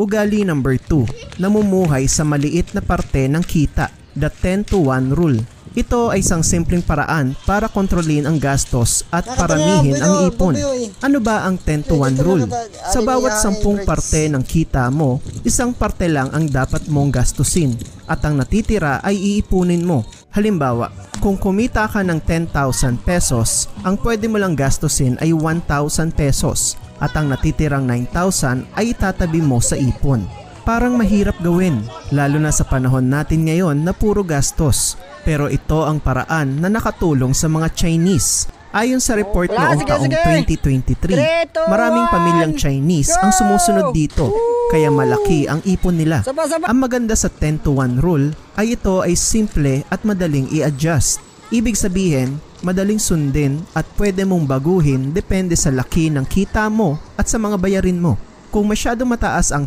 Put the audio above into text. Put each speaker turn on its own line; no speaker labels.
Ugali number 2, namumuhay sa maliit na parte ng kita, the 10-to-1 rule. Ito ay isang simpleng paraan para kontrolin ang gastos at paramihin ang ipon. Ano ba ang 10-to-1 rule? Sa bawat 10 parte ng kita mo, isang parte lang ang dapat mong gastusin at ang natitira ay iipunin mo. Halimbawa, kung kumita ka ng 10,000 pesos, ang pwede mo lang gastusin ay 1,000 pesos at ang natitirang 9,000 ay itatabi mo sa ipon. Parang mahirap gawin, lalo na sa panahon natin ngayon na puro gastos. Pero ito ang paraan na nakatulong sa mga Chinese. Ayon sa report noong taong 2023, maraming pamilyang Chinese ang sumusunod dito, kaya malaki ang ipon nila. Ang maganda sa 10-to-1 rule ay ito ay simple at madaling i-adjust. Ibig sabihin, madaling sundin at pwede mong baguhin depende sa laki ng kita mo at sa mga bayarin mo. Kung masyadong mataas ang